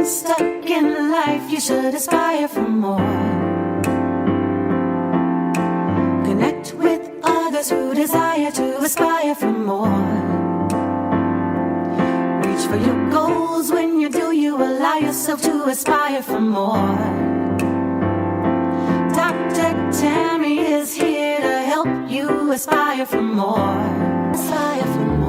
stuck in life, you should aspire for more. Connect with others who desire to aspire for more. Reach for your goals. When you do, you allow yourself to aspire for more. Dr. Tammy is here to help you aspire for more. Aspire for more.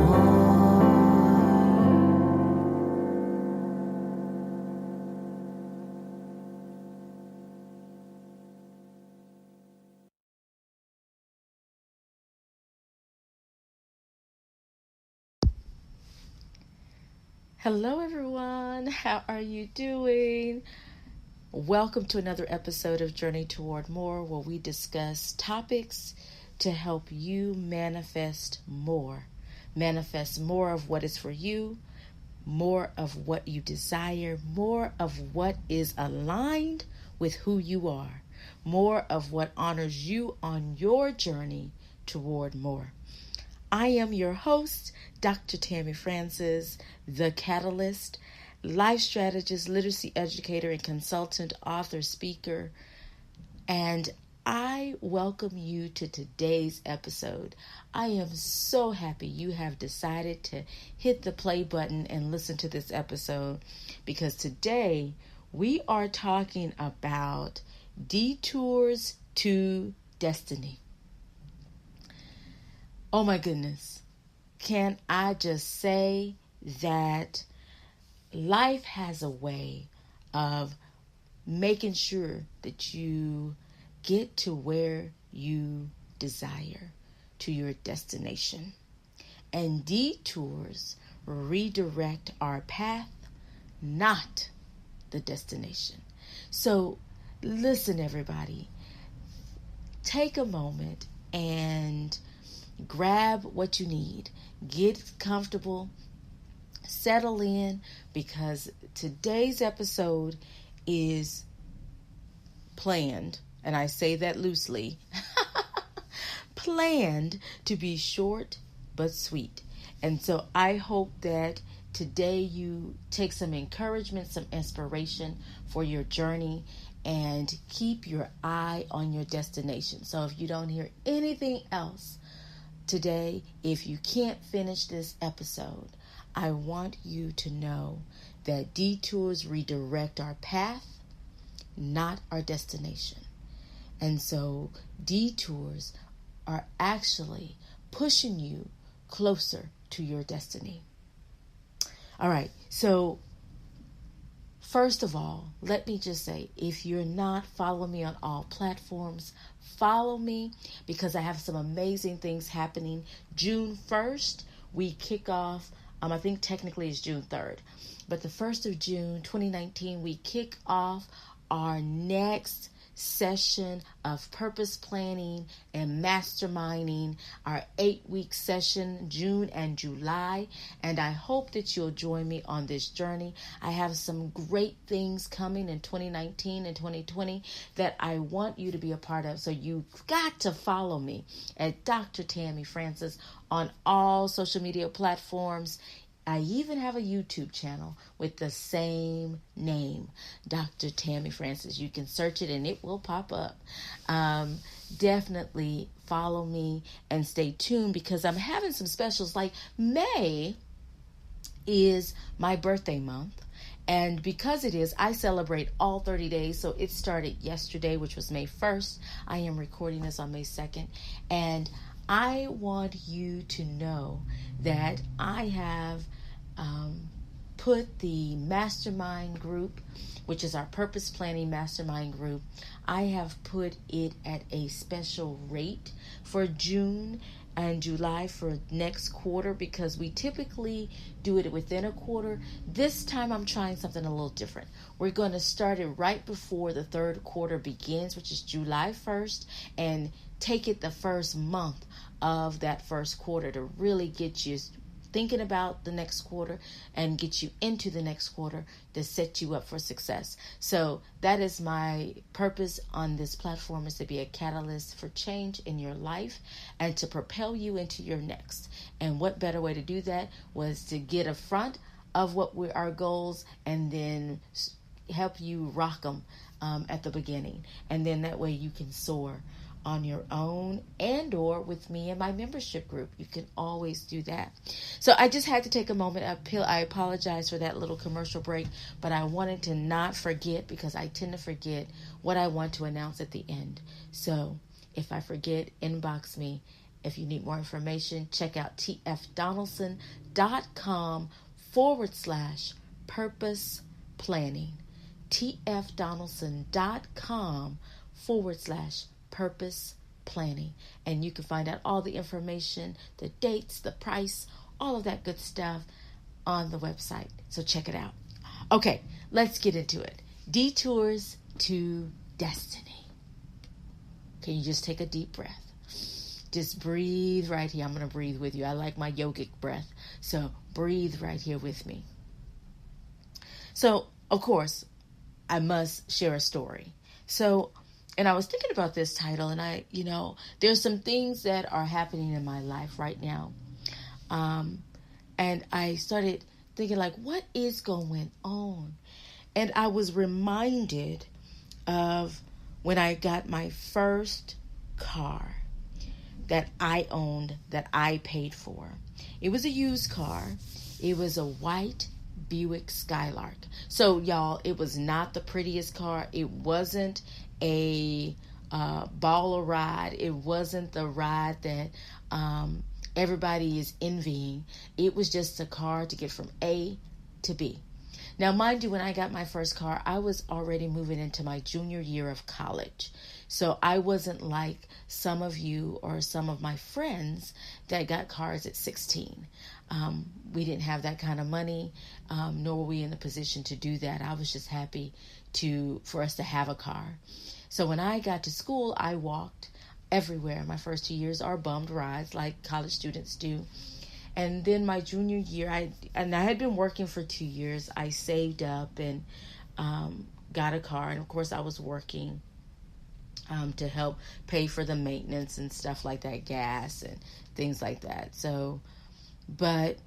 Hello everyone, how are you doing? Welcome to another episode of Journey Toward More, where we discuss topics to help you manifest more. Manifest more of what is for you, more of what you desire, more of what is aligned with who you are, more of what honors you on your journey toward more. I am your host, Dr. Tammy Francis, the Catalyst, life strategist, literacy educator, and consultant, author, speaker. And I welcome you to today's episode. I am so happy you have decided to hit the play button and listen to this episode, because today we are talking about detours to destiny. Oh my goodness. Can I just say that life has a way of making sure that you get to where you desire, to your destination. And detours redirect our path, not the destination. So listen, everybody, take a moment and grab what you need. Get comfortable, settle in, because today's episode is planned, and I say that loosely, planned to be short but sweet. And so I hope that today you take some encouragement, some inspiration for your journey, and keep your eye on your destination. So if you don't hear anything else today, if you can't finish this episode, I want you to know that detours redirect our path, not our destination. And so detours are actually pushing you closer to your destiny. All right, so first of all, let me just say, if you're not following me on all platforms, follow me, because I have some amazing things happening. June 1st, we kick off, I think technically it's June 3rd, but the 1st of June 2019, we kick off our next session of purpose planning and masterminding, our 8-week session, June and July. And I hope that you'll join me on this journey. I have some great things coming in 2019 and 2020 that I want you to be a part of. So you've got to follow me at Dr. Tammy Francis on all social media platforms. I even have a YouTube channel with the same name, Dr. Tammy Francis. You can search it and it will pop up. Definitely follow me and stay tuned, because I'm having some specials. Like May is my birthday month. And because it is, I celebrate all 30 days. So it started yesterday, which was May 1st. I am recording this on May 2nd. And I want you to know that I have put the mastermind group, which is our purpose planning mastermind group, I have put it at a special rate for June and July for next quarter, because we typically do it within a quarter. This time I'm trying something a little different. We're going to start it right before the third quarter begins, which is July 1st, and take it the first month of that first quarter to really get you thinking about the next quarter and get you into the next quarter to set you up for success. So that is my purpose on this platform, is to be a catalyst for change in your life and to propel you into your next. And what better way to do that was to get a front of our goals, and then help you rock them at the beginning. And then that way you can soar on your own, and or with me and my membership group. You can always do that. So I just had to take a moment. I apologize for that little commercial break, but I wanted to not forget, because I tend to forget what I want to announce at the end. So if I forget, inbox me. If you need more information, check out tfdonaldson.com/purpose planning. tfdonaldson.com/purpose planning. And you can find out all the information, the dates, the price, all of that good stuff on the website. So check it out. Okay, let's get into it. Detours to destiny. Can you just take a deep breath? Just breathe right here. I'm going to breathe with you. I like my yogic breath. So breathe right here with me. So, of course, I must share a story. So, and I was thinking about this title, and there's some things that are happening in my life right now. And I started thinking, like, what is going on? And I was reminded of when I got my first car that I owned, that I paid for. It was a used car. It was a white Buick Skylark. So, y'all, it was not the prettiest car. It wasn't a baller ride. It wasn't the ride that everybody is envying. It was just a car to get from A to B. Now, mind you, when I got my first car, I was already moving into my junior year of college. So I wasn't like some of you or some of my friends that got cars at 16. We didn't have that kind of money, nor were we in a position to do that. I was just happy for us to have a car. So when I got to school, I walked everywhere. My first 2 years are bummed rides like college students do. And then my junior year, I had been working for 2 years. I saved up and got a car. And of course, I was working to help pay for the maintenance and stuff like that, gas and things like that. So, but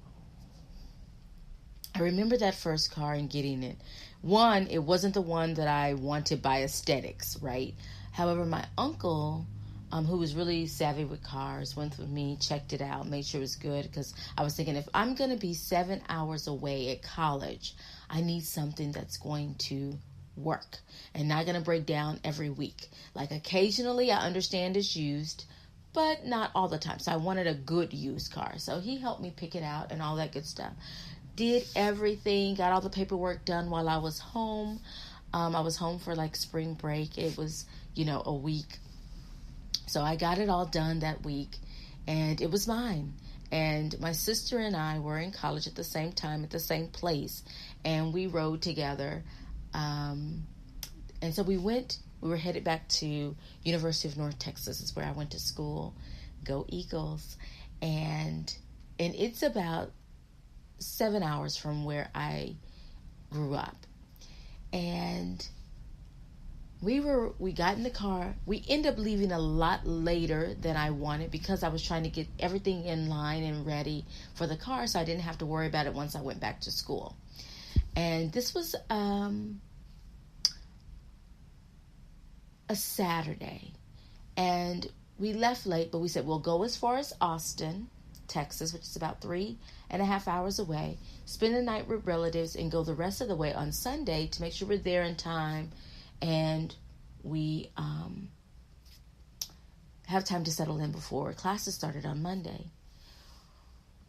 I remember that first car and getting it. One, it wasn't the one that I wanted by aesthetics, right? However, my uncle, who was really savvy with cars, went with me, checked it out, made sure it was good, because I was thinking, if I'm going to be 7 hours away at college, I need something that's going to work and not going to break down every week. Like, occasionally, I understand it's used, but not all the time. So I wanted a good used car. So he helped me pick it out and all that good stuff. Did everything, got all the paperwork done while I was home. I was home for like spring break. It was, a week. So I got it all done that week, and it was mine. And my sister and I were in college at the same time, at the same place, and we rode together. And so we were headed back to University of North Texas, is where I went to school. Go Eagles. And it's about 7 hours from where I grew up. And we got in the car. We ended up leaving a lot later than I wanted, because I was trying to get everything in line and ready for the car, so I didn't have to worry about it once I went back to school. And this was a Saturday, and we left late, but we said we'll go as far as Austin, Texas, which is about 3.5 hours away, spend the night with relatives, and go the rest of the way on Sunday to make sure we're there in time, and we have time to settle in before classes started on Monday.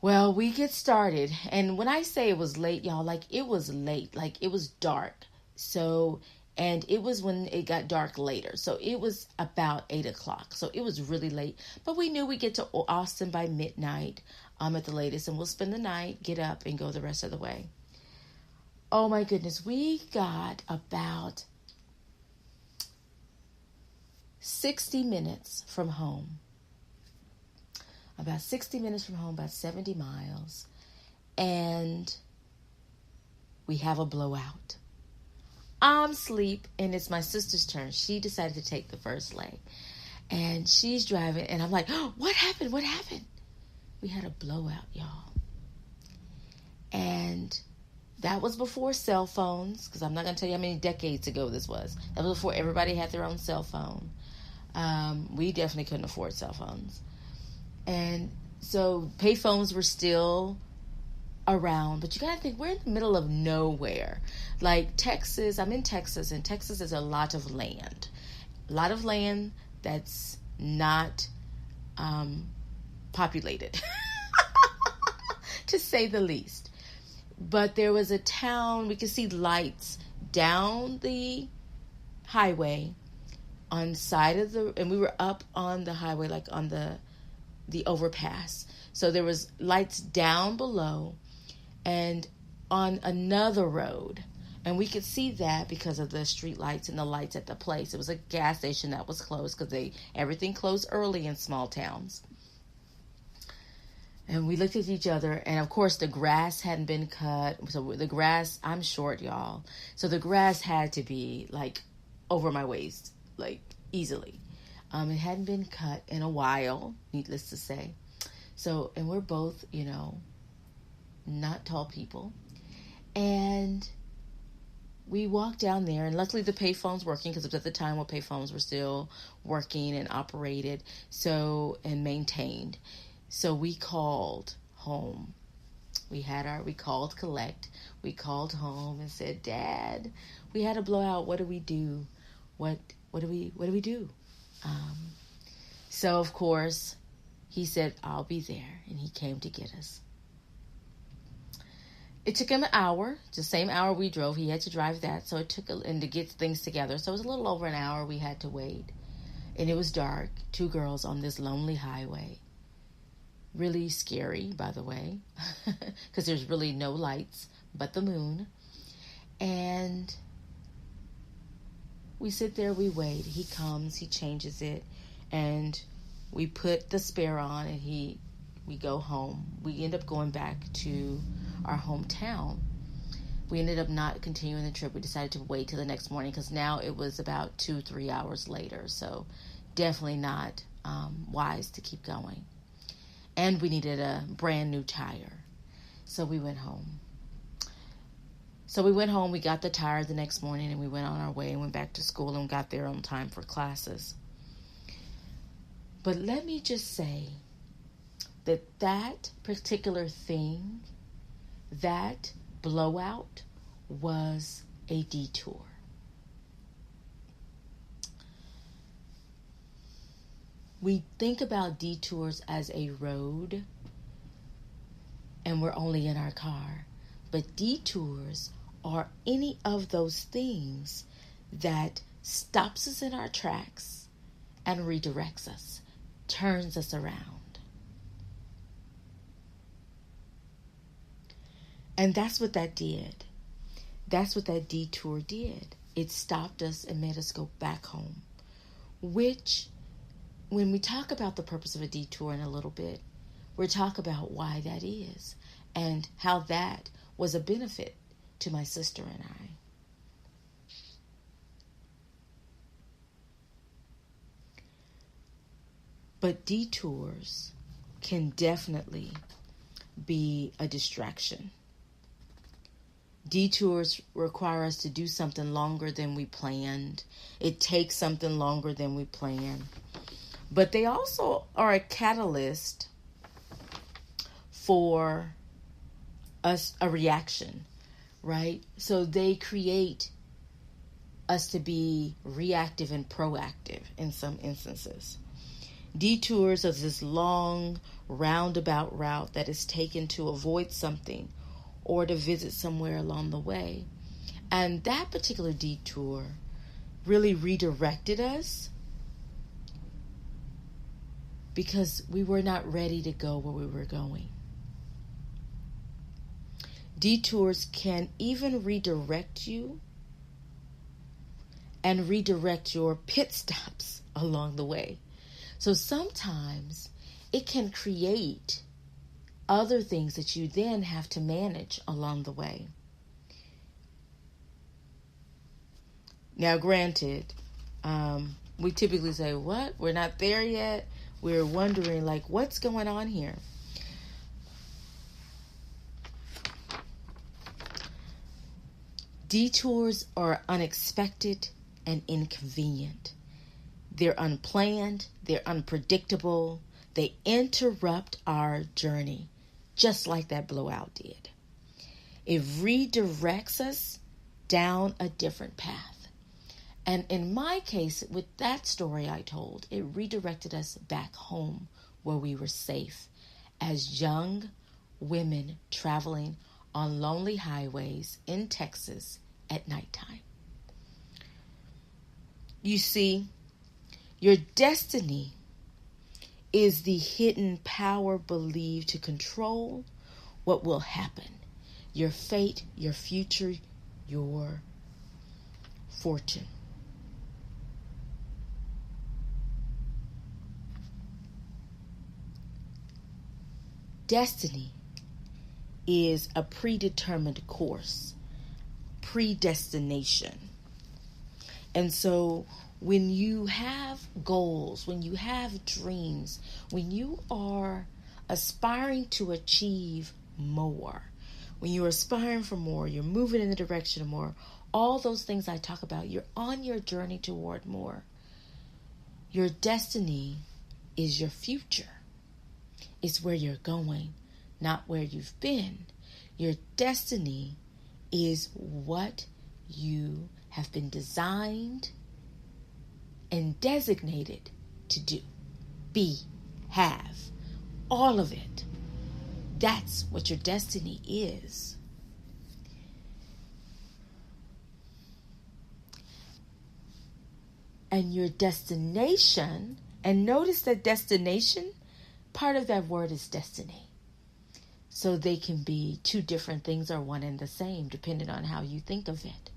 Well, we get started, and when I say it was late, y'all, like, it was late, like, it was dark. So, and it was when it got dark later, so it was about 8 o'clock, so it was really late, but we knew we'd get to Austin by midnight at the latest, and we'll spend the night, get up, and go the rest of the way. Oh my goodness, we got about 60 minutes from home. About 60 minutes from home, about 70 miles. And we have a blowout. I'm asleep, and it's my sister's turn. She decided to take the first leg. And she's driving, and I'm like, oh, what happened? What happened? We had a blowout, y'all. And That was before cell phones, because I'm not going to tell you how many decades ago this was. That was before everybody had their own cell phone. We definitely couldn't afford cell phones. And so payphones were still around, but you got to think, we're in the middle of nowhere. Like Texas, I'm in Texas, and Texas is a lot of land. A lot of land that's not populated, to say the least. But there was a town, we could see lights down the highway on side of the, and we were up on the highway, like on the overpass. So there was lights down below and on another road. And we could see that because of the street lights and the lights at the place. It was a gas station that was closed because everything closed early in small towns. And we looked at each other, and of course the grass hadn't been cut. So the grass, I'm short, y'all. So the grass had to be like over my waist, like easily. It hadn't been cut in a while, needless to say. So, and we're both, not tall people. And we walked down there, and luckily the payphone's working, because it was at the time when payphones were still working and operated, and maintained. So we called home. We called collect. We called home and said, Dad, we had a blowout. What do we do? What do we do? So of course he said, I'll be there. And he came to get us. It took him an hour, the same hour we drove. He had to drive that. So it took, and to get things together. So it was a little over an hour we had to wait. And it was dark, 2 girls on this lonely highway. Really scary, by the way, because there's really no lights but the moon. And we sit there, we wait. He comes, he changes it, and we put the spare on, and we go home. We end up going back to our hometown. We ended up not continuing the trip. We decided to wait till the next morning, because now it was about 2-3 hours later. So definitely not wise to keep going. And we needed a brand new tire. So we went home. We got the tire the next morning, and we went on our way and went back to school and got there on time for classes. But let me just say that particular thing, that blowout, was a detour. We think about detours as a road, and we're only in our car. But detours are any of those things that stops us in our tracks and redirects us, turns us around. And that's what that did. That's what that detour did. It stopped us and made us go back home, which, when we talk about the purpose of a detour in a little bit, we'll talk about why that is and how that was a benefit to my sister and I. But detours can definitely be a distraction. Detours require us to do something longer than we planned. It takes something longer than we planned. But they also are a catalyst for us, a reaction, right? So they create us to be reactive and proactive in some instances. Detours are this long, roundabout route that is taken to avoid something or to visit somewhere along the way. And that particular detour really redirected us, because we were not ready to go where we were going. Detours can even redirect you and redirect your pit stops along the way. So sometimes it can create other things that you then have to manage along the way. Now, granted, we typically say, what? We're not there yet. We're wondering, like, what's going on here? Detours are unexpected and inconvenient. They're unplanned, they're unpredictable, they interrupt our journey, just like that blowout did. It redirects us down a different path. And in my case, with that story I told, it redirected us back home where we were safe as young women traveling on lonely highways in Texas at nighttime. You see, your destiny is the hidden power believed to control what will happen. Your fate, your future, your fortune. Destiny is a predetermined course, predestination. And so when you have goals, when you have dreams, when you are aspiring to achieve more, when you're aspiring for more, you're moving in the direction of more, all those things I talk about, you're on your journey toward more. Your destiny is your future. It's where you're going, not where you've been. Your destiny is what you have been designed and designated to do, be, have, all of it. That's what your destiny is. And your destination, and notice that destination, part of that word is destiny. So they can be two different things or one and the same, depending on how you think of it.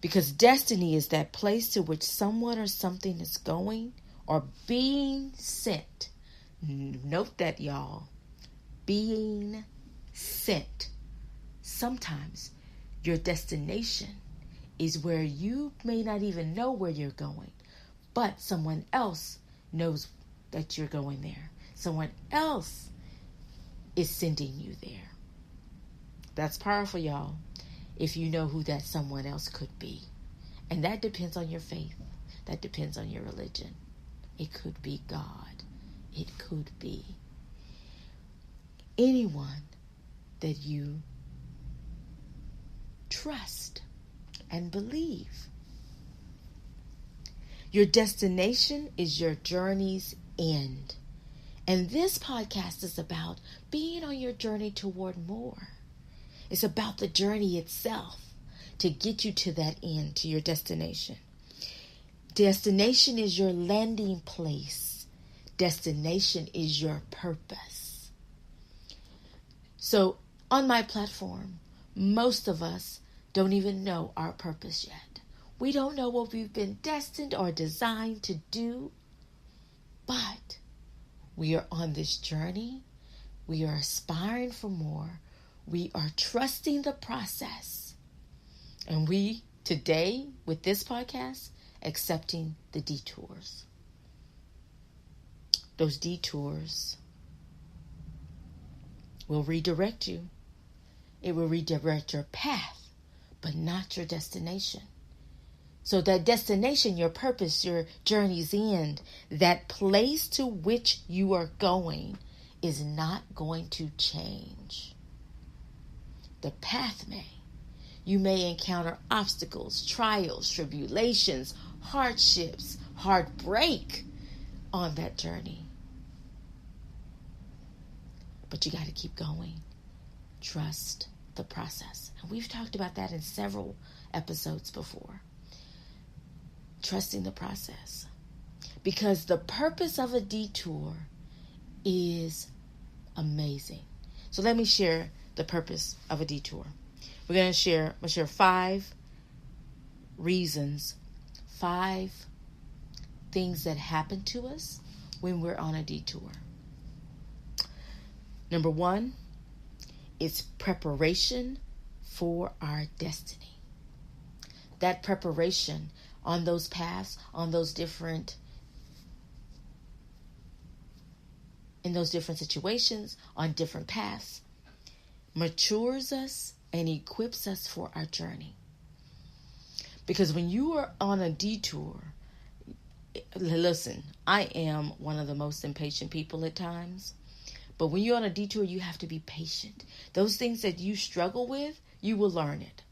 Because destiny is that place to which someone or something is going or being sent. Note that, y'all. Being sent. Sometimes your destination is where you may not even know where you're going, but someone else knows that you're going there. Someone else is sending you there. That's powerful, y'all, if you know who that someone else could be. And that depends on your faith. That depends on your religion. It could be God. It could be anyone that you trust and believe. Your destination is your journey's end. And this podcast is about being on your journey toward more. It's about the journey itself to get you to that end, to your destination. Destination is your landing place. Destination is your purpose. So on my platform, most of us don't even know our purpose yet. We don't know what we've been destined or designed to do, but we are on this journey. We are aspiring for more. We are trusting the process. And we, today, with this podcast, accepting the detours. Those detours will redirect you. It will redirect your path, but not your destination. So that destination, your purpose, your journey's end, that place to which you are going is not going to change. The path may. You may encounter obstacles, trials, tribulations, hardships, heartbreak on that journey. But you got to keep going. Trust the process. And we've talked about that in several episodes before. Trusting the process. Because the purpose of a detour is amazing. So let me share the purpose of a detour. I'm going to share 5 reasons, 5 things that happen to us when we're on a detour. Number 1, it's preparation for our destiny. That preparation on those paths, in those different situations, on different paths, matures us and equips us for our journey. Because when you are on a detour, listen, I am one of the most impatient people at times. But when you're on a detour, you have to be patient. Those things that you struggle with, you will learn it.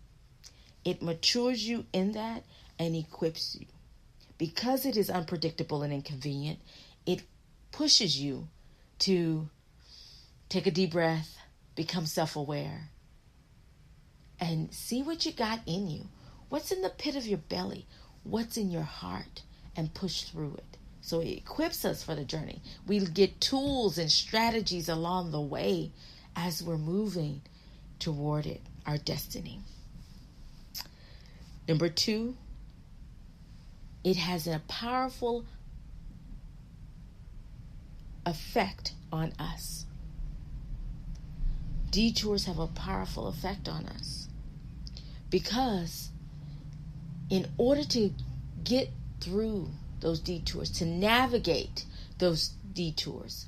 It matures you in that and equips you. Because it is unpredictable and inconvenient, it pushes you to take a deep breath, become self-aware, and see what you got in you. What's in the pit of your belly? What's in your heart? And push through it. So it equips us for the journey. We get tools and strategies along the way as we're moving toward it, our destiny. Number 2, it has a powerful effect on us. Detours have a powerful effect on us because in order to get through those detours, to navigate those detours,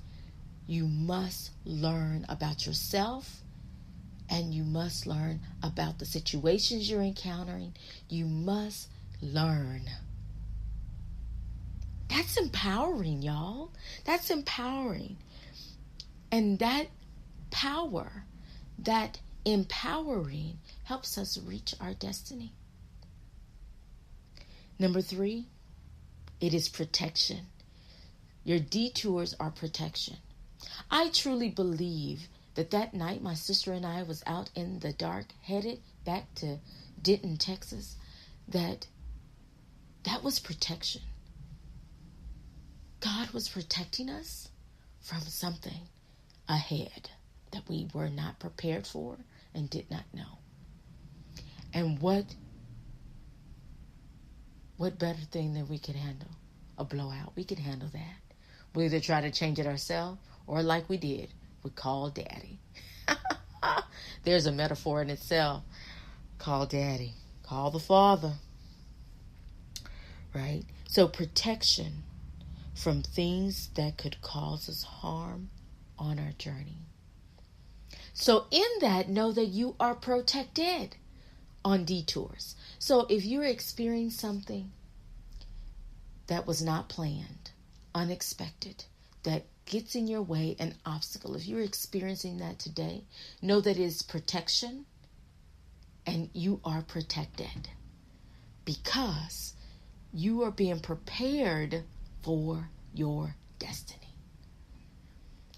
you must learn about yourself and you must learn about the situations you're encountering. You must learn. That's empowering, y'all. That's empowering. And that power, that empowering helps us reach our destiny. Number 3, it is protection. Your detours are protection. I truly believe that night my sister and I was out in the dark, headed back to Denton, Texas, that was protection. God was protecting us from something ahead that we were not prepared for and did not know. And what better thing than we could handle? A blowout. We could handle that. We either try to change it ourselves or like we did, we call Daddy. There's a metaphor in itself. Call Daddy. Call the Father. Right? So protection from things that could cause us harm on our journey. So in that, know that you are protected on detours. So if you're experiencing something that was not planned, unexpected, that gets in your way, an obstacle, if you're experiencing that today, know that it is protection and you are protected because you are being prepared for your destiny.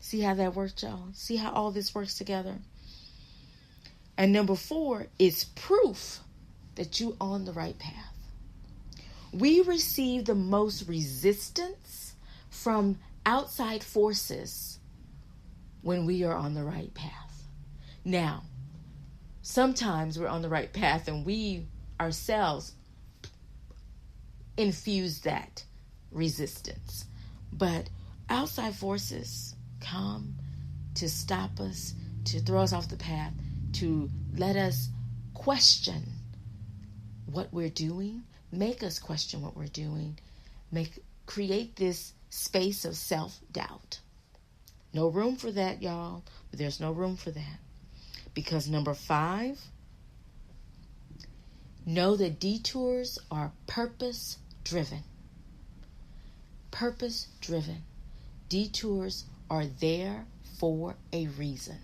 See how that works, y'all? See how all this works together? And number 4 is proof that you're on the right path. We receive the most resistance from outside forces when we are on the right path. Now, sometimes we're on the right path and we ourselves infuse that resistance. But outside forces come to stop us, to throw us off the path, to let us question what we're doing, make us question what we're doing, create this space of self-doubt. No room for that, y'all. But there's no room for that. Because number 5, know that detours are purpose-driven. Purpose-driven. Detours are there for a reason.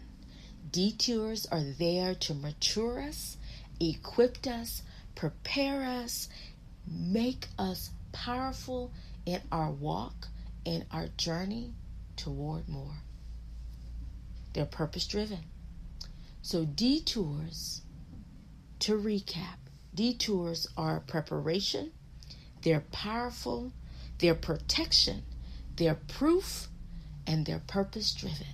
Detours are there to mature us, equip us, prepare us, make us powerful in our walk, in our journey toward more. They're purpose-driven. So detours, to recap, detours are preparation, they're powerful, they're protection, they're proof, and they're purpose-driven.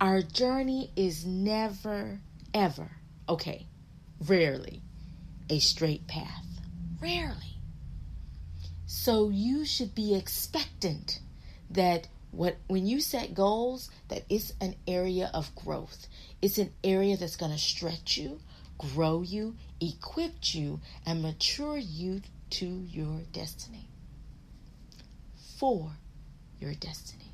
Our journey is never, ever, rarely, a straight path. Rarely. So you should be expectant that when you set goals, that it's an area of growth. It's an area that's going to stretch you, grow you, equip you, and mature you to your destiny. For your destiny.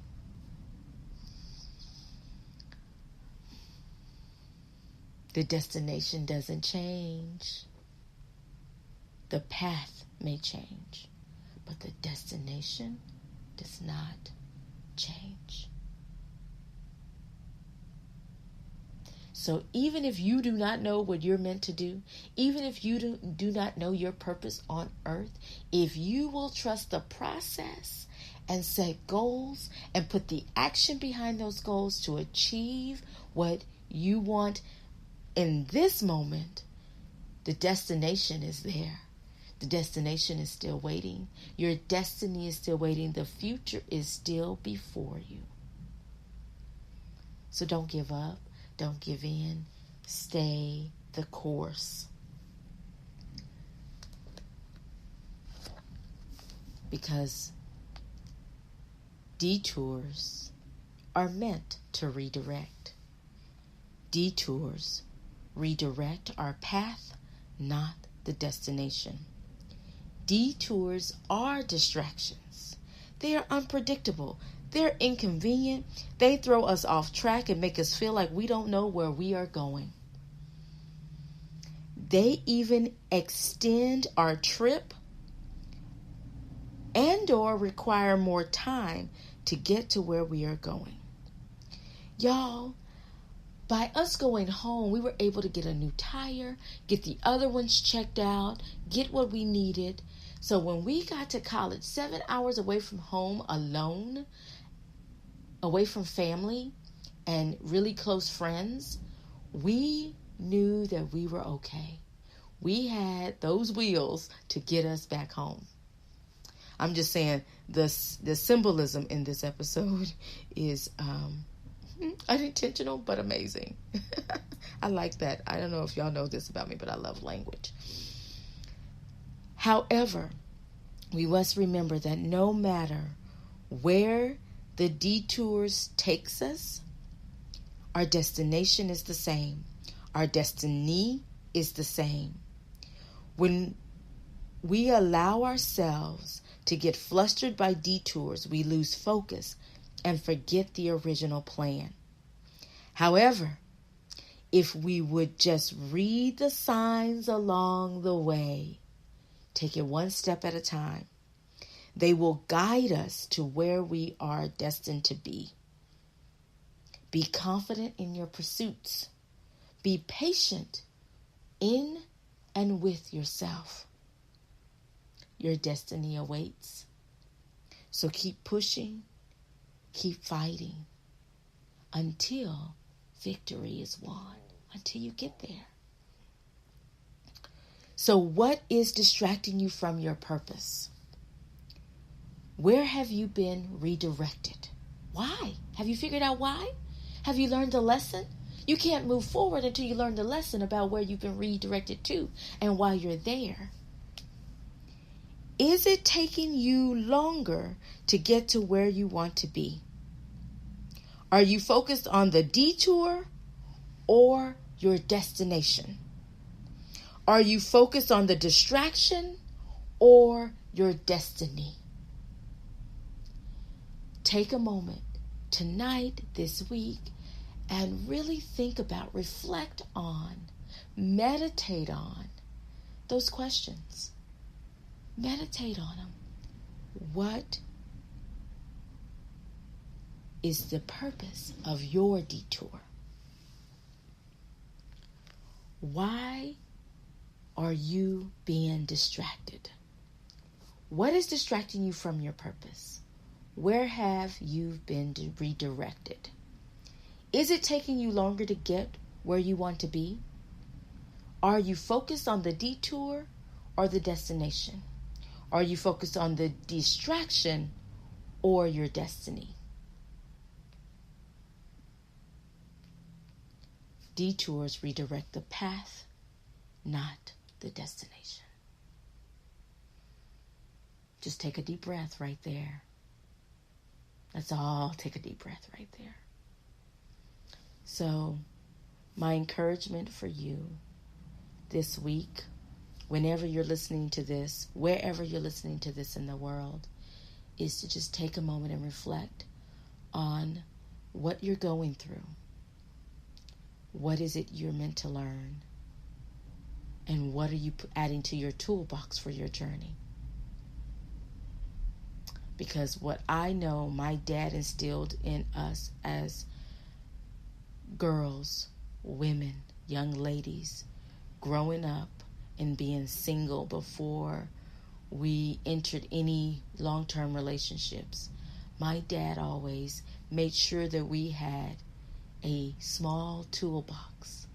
The destination doesn't change. The path may change, but the destination does not change. So even if you do not know what you're meant to do, even if you do not know your purpose on earth, if you will trust the process and set goals and put the action behind those goals to achieve what you want in this moment, the destination is there. The destination is still waiting. Your destiny is still waiting. The future is still before you. So don't give up. Don't give in. Stay the course. Because detours are meant to redirect. Detours redirect our path, not the destination. Detours are distractions. They are unpredictable. They're inconvenient. They throw us off track and make us feel like we don't know where we are going. They even extend our trip and or require more time to get to where we are going. Y'all, by us going home, we were able to get a new tire, get the other ones checked out, get what we needed. So when we got to college, 7 hours away from home alone, away from family and really close friends, we knew that we were okay. We had those wheels to get us back home. I'm just saying the symbolism in this episode is unintentional but amazing. I like that. I don't know if y'all know this about me, but I love language. However, we must remember that no matter where the detours takes us, our destination is the same. Our destiny is the same. When we allow ourselves to get flustered by detours, we lose focus and forget the original plan. However, if we would just read the signs along the way, take it one step at a time, they will guide us to where we are destined to be. Be confident in your pursuits. Be patient in and with yourself. Your destiny awaits. So keep pushing, keep fighting until victory is won, until you get there. So what is distracting you from your purpose? Where have you been redirected? Why? Have you figured out why? Have you learned the lesson? You can't move forward until you learn the lesson about where you've been redirected to and why you're there. Is it taking you longer to get to where you want to be? Are you focused on the detour or your destination? Are you focused on the distraction or your destiny? Take a moment tonight, this week, and really think about, reflect on, meditate on those questions. Meditate on them. What is the purpose of your detour? Why are you being distracted? What is distracting you from your purpose? Where have you been redirected? Is it taking you longer to get where you want to be? Are you focused on the detour or the destination? Are you focused on the distraction or your destiny? Detours redirect the path, not the destination. Just take a deep breath right there. That's all. Take a deep breath right there. So, my encouragement for you this week, whenever you're listening to this, wherever you're listening to this in the world, is to just take a moment and reflect on what you're going through. What is it you're meant to learn? And what are you adding to your toolbox for your journey? Because what I know my dad instilled in us as girls, women, young ladies, growing up and being single before we entered any long-term relationships, my dad always made sure that we had a small toolbox,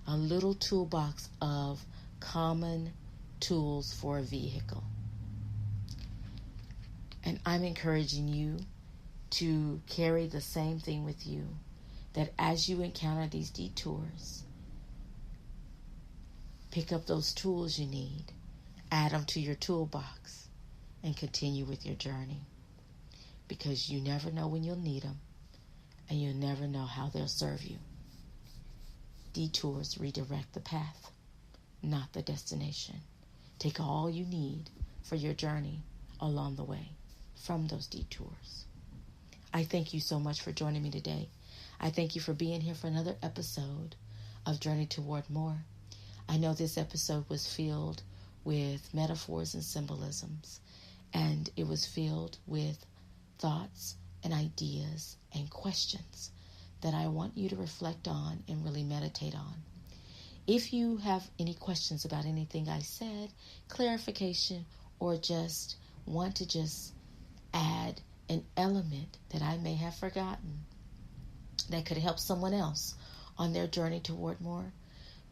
a little toolbox of common tools for a vehicle. And I'm encouraging you to carry the same thing with you, that as you encounter these detours, pick up those tools you need, add them to your toolbox, and continue with your journey. Because you never know when you'll need them, and you'll never know how they'll serve you. Detours redirect the path, not the destination. Take all you need for your journey along the way from those detours. I thank you so much for joining me today. I thank you for being here for another episode of Journey Toward More. I know this episode was filled with metaphors and symbolisms, and it was filled with thoughts and ideas and questions that I want you to reflect on and really meditate on. If you have any questions about anything I said, clarification, or just want to add an element that I may have forgotten that could help someone else on their journey toward more,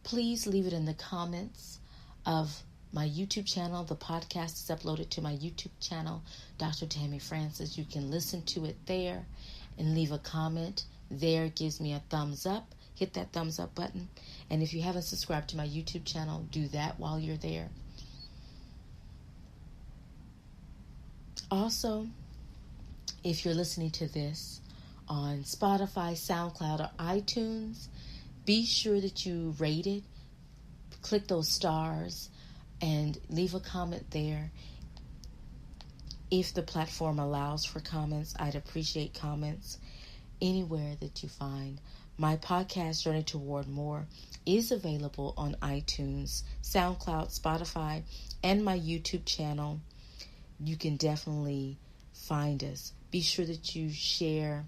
please leave it in the comments of my YouTube channel. The podcast is uploaded to my YouTube channel, Dr. Tammy Francis. You can listen to it there and leave a comment there. It gives me a thumbs up. Hit that thumbs up button. And if you haven't subscribed to my YouTube channel, do that while you're there. Also, if you're listening to this on Spotify, SoundCloud, or iTunes, be sure that you rate it, click those stars, and leave a comment there. If the platform allows for comments, I'd appreciate comments anywhere that you find. My podcast, Journey Toward More, is available on iTunes, SoundCloud, Spotify, and my YouTube channel. You can definitely find us. Be sure that you share,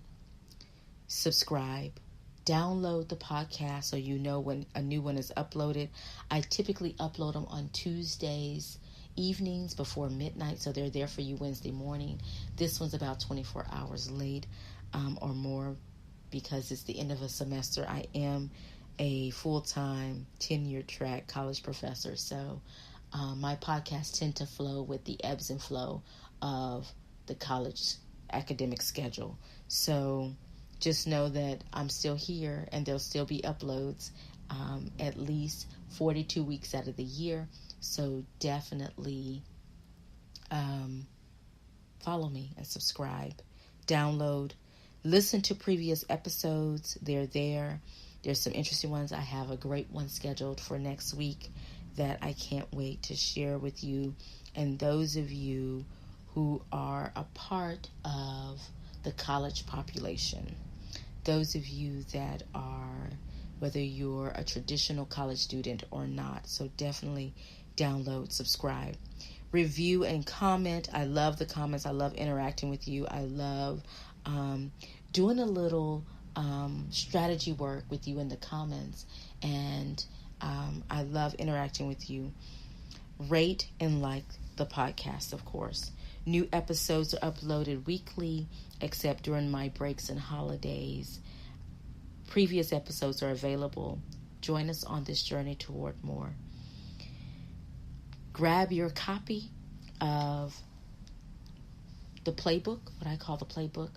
subscribe, download the podcast so you know when a new one is uploaded. I typically upload them on Tuesdays evenings before midnight, so they're there for you Wednesday morning. This one's about 24 hours late or more because it's the end of a semester. I am a full-time tenure track college professor, so my podcasts tend to flow with the ebbs and flow of the college academic schedule. So just know that I'm still here and there'll still be uploads at least 42 weeks out of the year. So definitely follow me and subscribe, download, listen to previous episodes. They're there. There's some interesting ones. I have a great one scheduled for next week that I can't wait to share with you. And those of you who are a part of the college population, those of you that are, whether you're a traditional college student or not, so definitely download, subscribe, review, and comment. I love the comments. I love interacting with you. I love doing a little strategy work with you in the comments, and I love interacting with you. Rate and like the podcast, of course. New episodes are uploaded weekly, except during my breaks and holidays. Previous episodes are available. Join us on this journey toward more. Grab your copy of the playbook, what I call the playbook.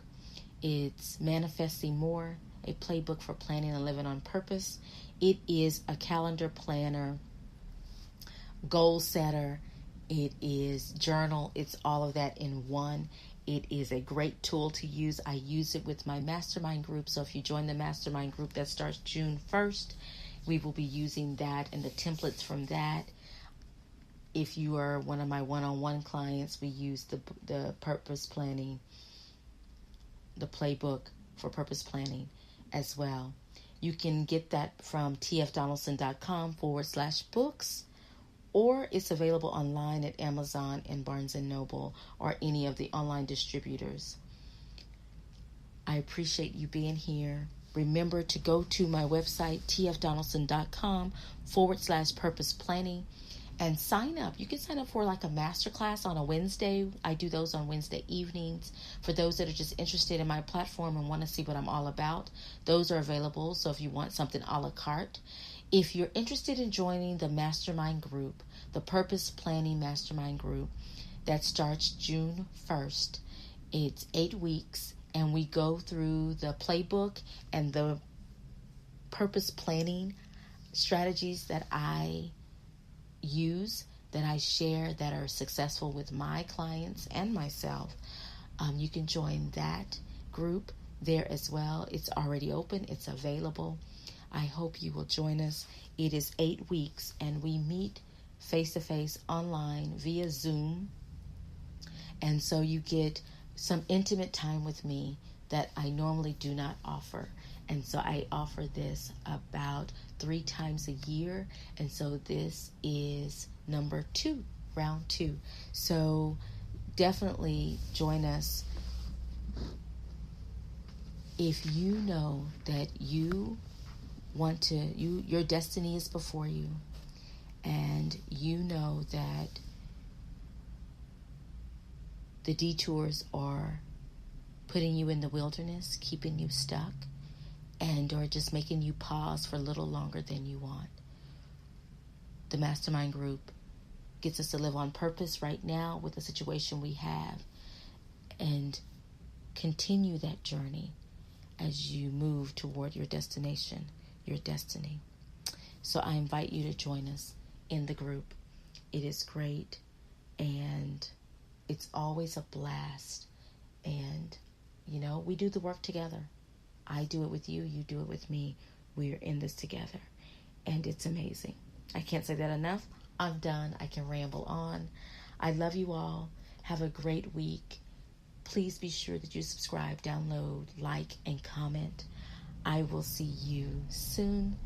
It's Manifesting More, a playbook for planning and living on purpose. It is a calendar planner, goal setter. It is journal. It's all of that in one. It is a great tool to use. I use it with my mastermind group. So if you join the mastermind group that starts June 1st, we will be using that and the templates from that. If you are one of my one-on-one clients, we use the purpose planning, the playbook for purpose planning as well. You can get that from tfdonaldson.com/books, or it's available online at Amazon and Barnes & Noble or any of the online distributors. I appreciate you being here. Remember to go to my website, tfdonaldson.com/purpose planning, and sign up. You can sign up for like a masterclass on a Wednesday. I do those on Wednesday evenings. For those that are just interested in my platform and want to see what I'm all about, those are available. So if you want something a la carte, if you're interested in joining the mastermind group, the Purpose Planning Mastermind Group, that starts June 1st. It's 8 weeks, and we go through the playbook and the purpose planning strategies that I use, that I share, that are successful with my clients and myself. You can join that group there as well. It's already open. It's available. I hope you will join us. It is 8 weeks, and we meet face-to-face online via Zoom. And so you get some intimate time with me that I normally do not offer. And so I offer this about 3 times a year. And so this is number 2, round 2. So definitely join us. If you know that you want to, your destiny is before you, and you know that the detours are putting you in the wilderness, keeping you stuck, and or just making you pause for a little longer than you want. The mastermind group gets us to live on purpose right now with the situation we have, and continue that journey as you move toward your destination, your destiny. So I invite you to join us in the group. It is great, and it's always a blast. And, we do the work together. I do it with you. You do it with me. We're in this together. And it's amazing. I can't say that enough. I'm done. I can ramble on. I love you all. Have a great week. Please be sure that you subscribe, download, like, and comment. I will see you soon.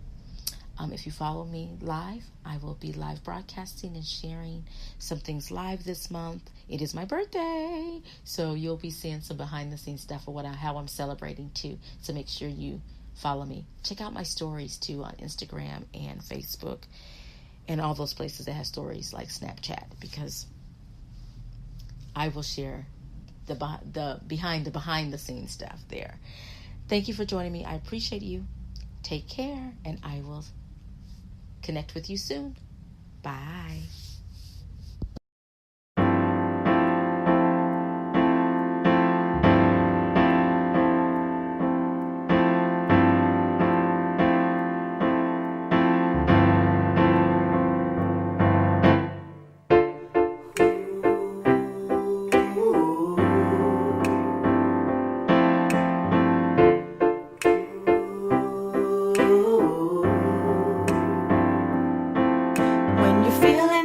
If you follow me live, I will be live broadcasting and sharing some things live this month. It is my birthday, so you'll be seeing some behind the scenes stuff of how I'm celebrating too. So make sure you follow me. Check out my stories too on Instagram and Facebook and all those places that have stories like Snapchat, because I will share the behind the scenes stuff there. Thank you for joining me. I appreciate you. Take care, and I will connect with you soon. Bye.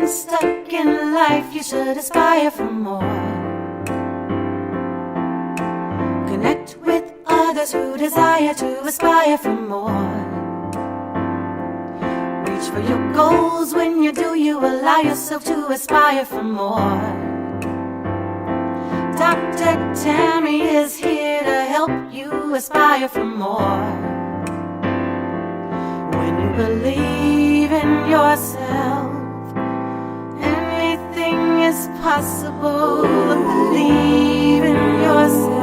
Stuck in life, you should aspire for more. Connect with others who desire to aspire for more. Reach for your goals. When you do, you allow yourself to aspire for more. Dr. Tammy is here to help you aspire for more. When you believe in yourself, anything is possible. Believe in yourself.